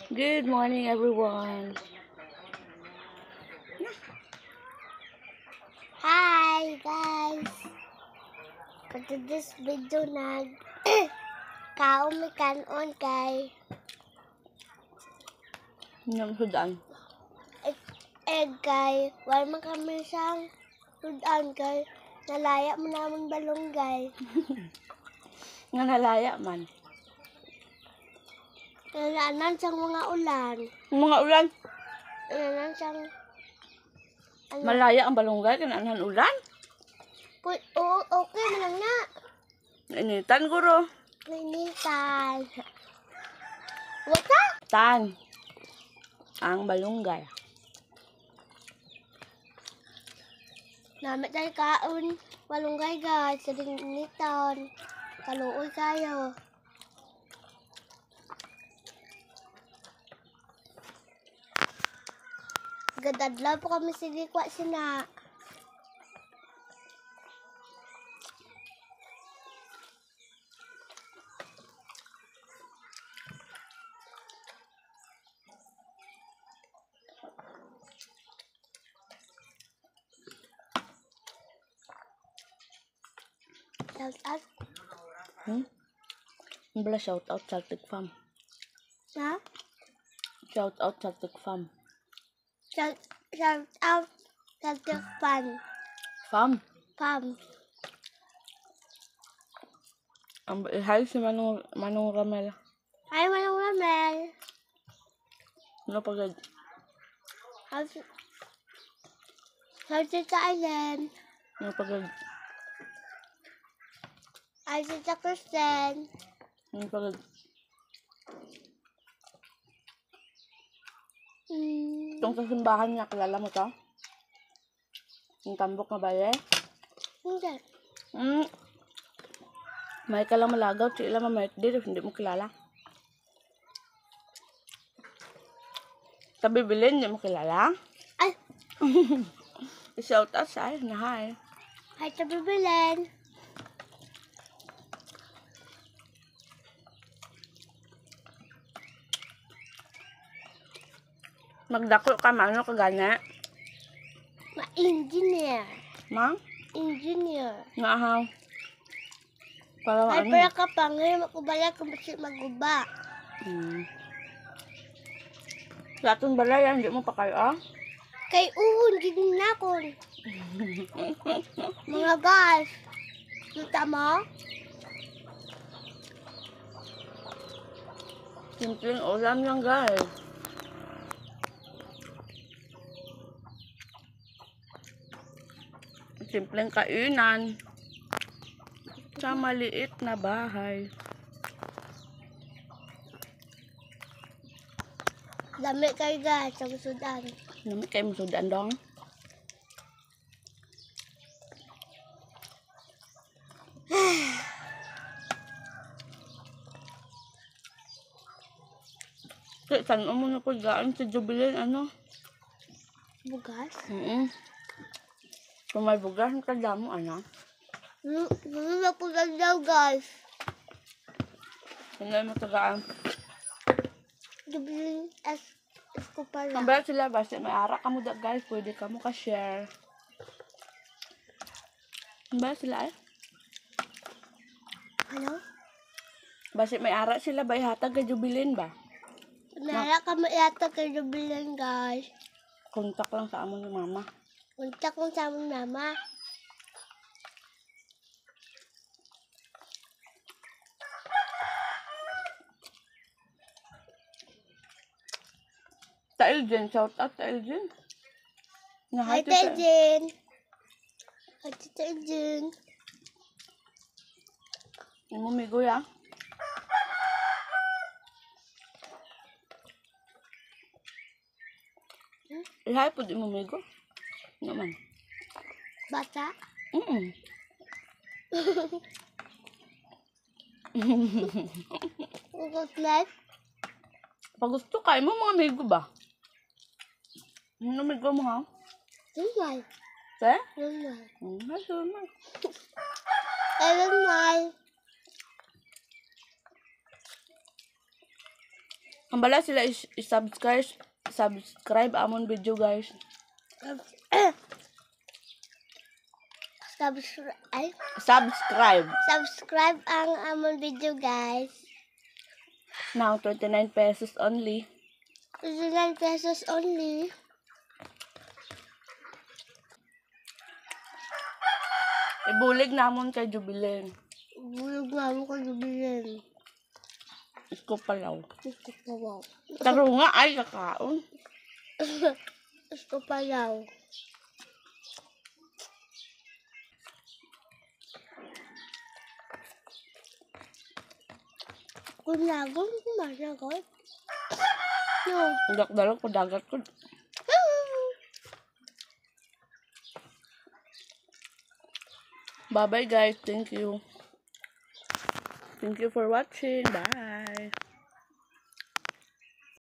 Good morning, everyone. Hi guys! For this video kaon mi kanon kay Nang sudan. egg kay wala man kami siyang sudan kay nalaya mo naman balonggay. Nga nalaya man. Nalanan siyang mga ulan. Mga ulan. Nalanan siyang Malaya ang balunggay kananan ulan. Oo, okay man lang na. Nainitan guro. Nainitan. Wata? Tan. Ang balunggay. Namit tayo kaon. Balonggay guys. Sa initan. Kaluoy kayo. Gadadlaw po kami sige kwa sina. Shout out. Bala shout out Celtic Farm. Ha? Shout out Celtic Farm. Shout out. Celtic fan. Farm. Pam. Ang hi si Manong Ramel. Hi, Manong Ramel. Ano pagad? How's it Island? Ano pagad? How's it Kristen? Ano pagad? Itong sa simbahan niya, kilala mo to? Yung tambok na baye? Hindi. May ka lang malagaw, sila mamait din, hindi mo kilala. Sabi bilin, hindi mo kilala? Ay! I-shout out sa na hi. Hi, Tabi Belen. Magdako ka, maano ka gana? Ma-engineer. Ma? Engineer. Nga haw. Para Ay, ano? para ka pa ngayon makubala kung basi maguba. Sa atong balay, hindi mo pa kayo, ah? Kay uhon, ginin na ko. Mga guys. Kita mo? Simpleng ulam lang, guys. Simpleng kainan. Sa maliit na bahay. Dami kayo guys, sa sudan. Nami kayo masudan dong. Kaya saan mo na po gaan sa Jubilee, ano? Bugas? Kung may bugas, ang kadamo, ano? Na po daw guys. Hindi mo tagaan. Dublin ko pala. Ang bayad sila, basta may ara ka mo da, guys. Pwede ka mo ka-share. Ang bayad sila, eh? Ano? Basta may ara sila, ba ihatag kay Jubilin ba? Nara ka yata kay Dublin guys. Kontak lang sa amon ni mama. Untak mo sa aming mama. Ta Eljen, shout out ta Eljen. Hi, Tejen. Hi, Tejen. Yung mumigo ya. Ihay po di mumigo. Naman. Bata? Ugotlet? Pag gusto kayo mo, mga amigo ba? Ano amigo mo, ha? Lunay. Te? Lunay. Ay, sumay. Lunay. Ang bala sila subscribe amon video guys. Subscribe ang amon video guys. now 29 pesos only. 29 pesos only. Ibulig namon kay Jubileen. Bulog nga mo kung lubilin. Isko palaw. Gusto ko wow. Taro nga ay kakaon. Gusto pa yaw. Kunagong kumanagot. No. Dalok ko dagat ko. Bye bye guys. Thank you. Thank you for watching. Bye.